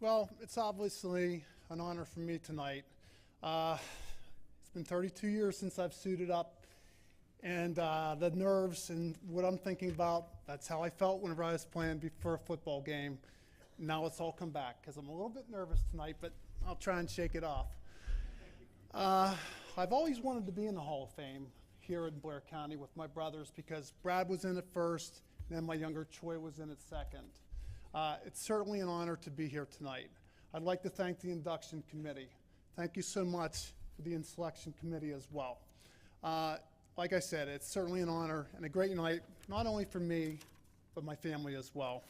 Well, it's obviously an honor for me tonight. It's been 32 years since I've suited up, and the nerves and what I'm thinking about, that's how I felt whenever I was playing for a football game. Now it's all come back because I'm a little bit nervous tonight, but I'll try and shake it off. I've always wanted to be in the Hall of Fame here in Blair County with my brothers because Brad was in it first, and then my younger Troy was in it second. It's certainly an honor to be here tonight. I'd like to thank the induction committee. Thank you so much for the selection committee as well. Like I said, it's certainly an honor and a great night, not only for me, but my family as well.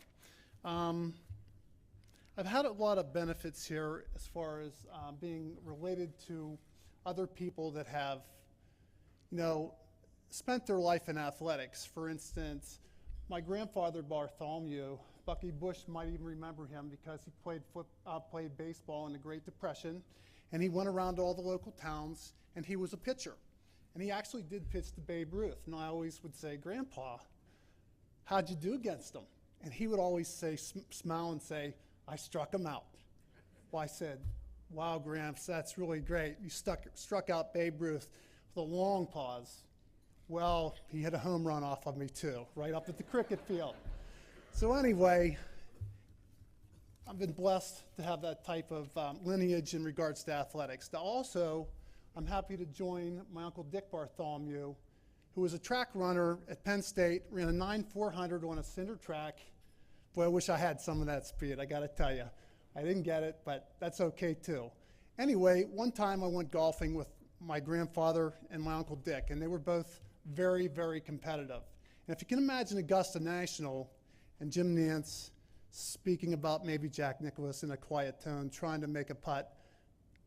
I've had a lot of benefits here as far as being related to other people that have, spent their life in athletics. For instance, my grandfather Bartholomew, Bucky Bush might even remember him because he played baseball in the Great Depression, and he went around to all the local towns, and he was a pitcher. And he actually did pitch to Babe Ruth, and I always would say, "Grandpa, how'd you do against him?" And he would always say, smile and say, "I struck him out." Well, I said, "Wow, Gramps, that's really great. You struck out Babe Ruth with a long pause." Well, he hit a home run off of me too, right up at the cricket field. So anyway, I've been blessed to have that type of lineage in regards to athletics. Now also, I'm happy to join my Uncle Dick Bartholomew, who was a track runner at Penn State, ran a 9,400 on a cinder track. Boy, I wish I had some of that speed, I gotta tell you. I didn't get it, but that's okay too. Anyway, one time I went golfing with my grandfather and my Uncle Dick, and they were both very, very competitive. And if you can imagine Augusta National and Jim Nance speaking about maybe Jack Nicklaus in a quiet tone, trying to make a putt,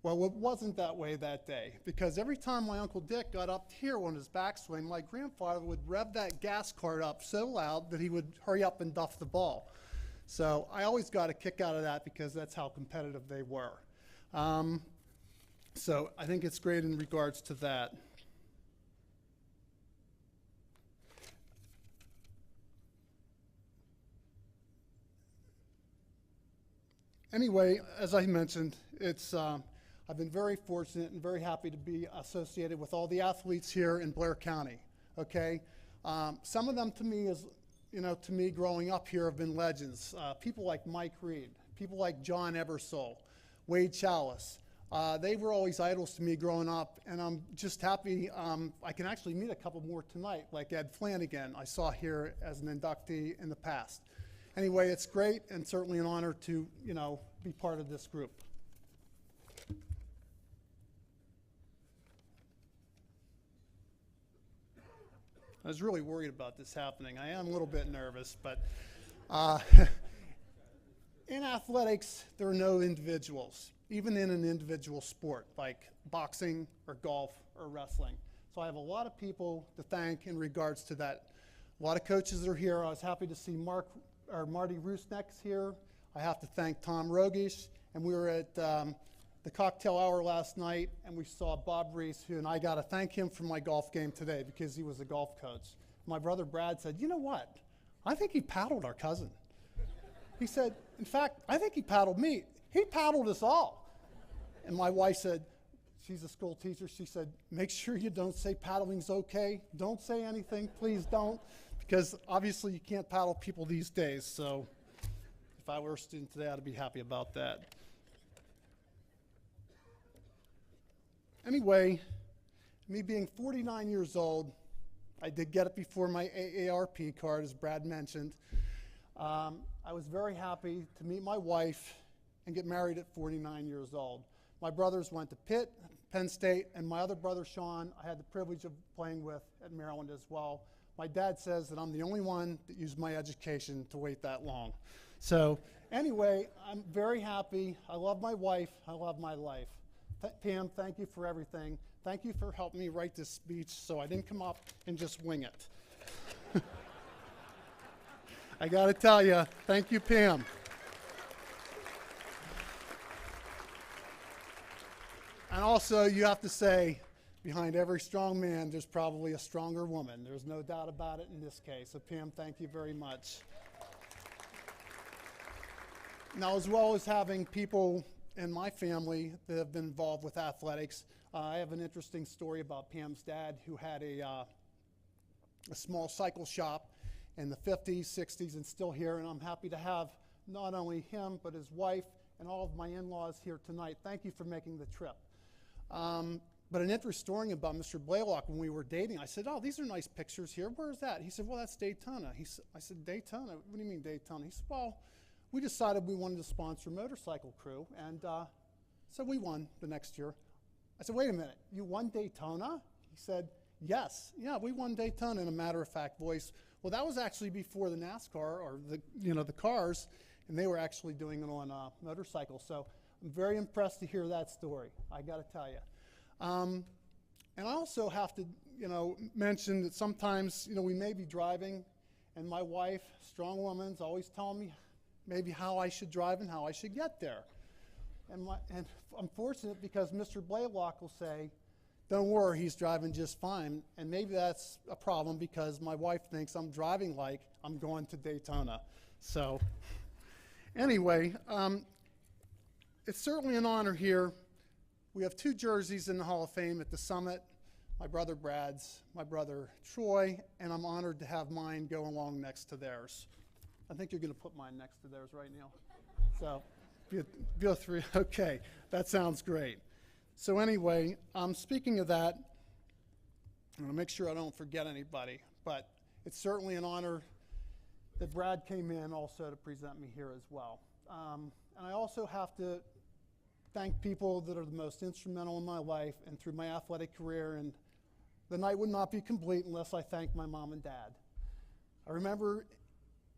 well, it wasn't that way that day, because every time my Uncle Dick got up here on his backswing, my grandfather would rev that gas cart up so loud that he would hurry up and duff the ball. So I always got a kick out of that because that's how competitive they were. So I think it's great in regards to that. Anyway, as I mentioned, I've been very fortunate and very happy to be associated with all the athletes here in Blair County, okay? Some of them to me growing up here have been legends. People like Mike Reed, people like John Ebersole, Wade Chalice. They were always idols to me growing up, and I'm just happy I can actually meet a couple more tonight, like Ed Flanagan I saw here as an inductee in the past. Anyway, it's great and certainly an honor to, be part of this group. I was really worried about this happening. I am a little bit nervous, but in athletics, there are no individuals, even in an individual sport like boxing or golf or wrestling. So I have a lot of people to thank in regards to that. A lot of coaches that are here. I was happy to see Marty Rusnick's here. I have to thank Tom Rogish, and we were at the cocktail hour last night, and we saw Bob Reese, and I got to thank him for my golf game today because he was a golf coach. My brother Brad said, "You know what? I think he paddled our cousin." He said, "In fact, I think he paddled me. He paddled us all." And my wife said, she's a school teacher, she said, "Make sure you don't say paddling's okay. Don't say anything, please don't, because obviously you can't paddle people these days." So if I were a student today, I'd be happy about that. Anyway, me being 49 years old, I did get it before my AARP card, as Brad mentioned. I was very happy to meet my wife and get married at 49 years old. My brothers went to Pitt, Penn State, and my other brother, Sean, I had the privilege of playing with at Maryland as well. My dad says that I'm the only one that used my education to wait that long. So anyway, I'm very happy. I love my wife. I love my life. Pam, thank you for everything. Thank you for helping me write this speech so I didn't come up and just wing it. I got to tell you, thank you, Pam. And also, you have to say, behind every strong man, there's probably a stronger woman. There's no doubt about it in this case. So Pam, thank you very much. Now, as well as having people in my family that have been involved with athletics, I have an interesting story about Pam's dad, who had a small cycle shop in the 50s, 60s, and still here. And I'm happy to have not only him, but his wife and all of my in-laws here tonight. Thank you for making the trip. But an interesting story about Mr. Blaylock, when we were dating, I said, oh, these are nice pictures here. Where's that? He said, well, that's Daytona. I said, Daytona? What do you mean Daytona? He said, well, we decided we wanted to sponsor a motorcycle crew, and so we won the next year. I said, wait a minute, you won Daytona? He said, yes. Yeah, we won Daytona in a matter-of-fact voice. Well, that was actually before the NASCAR or the cars, and they were actually doing it on motorcycles. So I'm very impressed to hear that story, I got to tell you. And I also have to, mention that sometimes, we may be driving, and my wife, strong woman's always telling me maybe how I should drive and how I should get there. And I'm fortunate because Mr. Blaylock will say, don't worry, he's driving just fine. And maybe that's a problem because my wife thinks I'm driving like I'm going to Daytona. So anyway, it's certainly an honor here. We have 2 jerseys in the Hall of Fame at the summit, my brother Brad's, my brother Troy, and I'm honored to have mine go along next to theirs. I think you're going to put mine next to theirs, right, Neil? So, feel free. Okay, that sounds great. So anyway, speaking of that, I'm going to make sure I don't forget anybody, but it's certainly an honor that Brad came in also to present me here as well. And I also have to thank people that are the most instrumental in my life and through my athletic career, and the night would not be complete unless I thanked my mom and dad.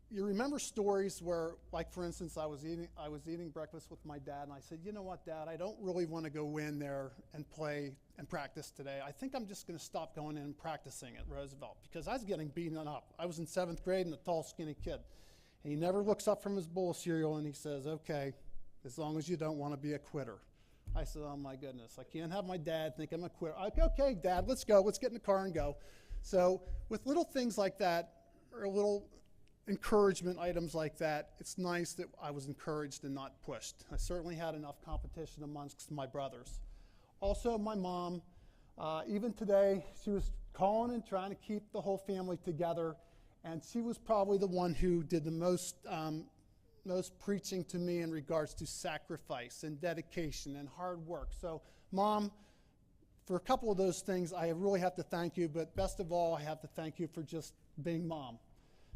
You remember stories where, like for instance, I was eating breakfast with my dad, and I said, you know what, Dad, I don't really want to go in there and play and practice today. I think I'm just going to stop going in and practicing at Roosevelt because I was getting beaten up. I was in 7th grade and a tall, skinny kid. And he never looks up from his bowl of cereal and he says, okay, as long as you don't want to be a quitter. I said, oh my goodness, I can't have my dad think I'm a quitter. Okay, Dad, let's go. Let's get in the car and go. So with little things like that, or little encouragement items like that, it's nice that I was encouraged and not pushed. I certainly had enough competition amongst my brothers. Also, my mom, even today, she was calling and trying to keep the whole family together, and she was probably the one who did the most preaching to me in regards to sacrifice and dedication and hard work. So, Mom, for a couple of those things, I really have to thank you, but best of all, I have to thank you for just being Mom.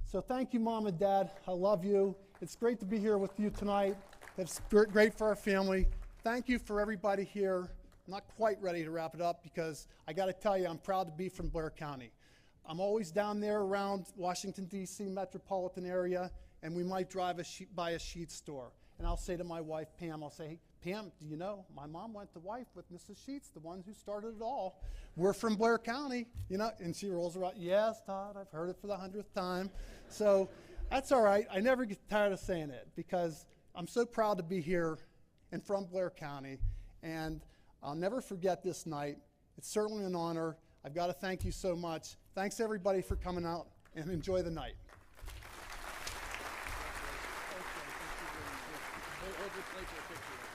So thank you, Mom and Dad. I love you. It's great to be here with you tonight. It's great for our family. Thank you for everybody here. I'm not quite ready to wrap it up because I got to tell you, I'm proud to be from Blair County. I'm always down there around Washington, D.C. metropolitan area, and we might drive by a sheet store. And I'll say to my wife, Pam, I'll say, hey, Pam, do you know, my mom went to wife with Mrs. Sheets, the one who started it all. We're from Blair County, and she rolls around, yes, Todd, I've heard it for the 100th time. So that's all right. I never get tired of saying it because I'm so proud to be here and from Blair County, and I'll never forget this night. It's certainly an honor. I've got to thank you so much. Thanks, everybody, for coming out, and enjoy the night. Hold your plate for a picture.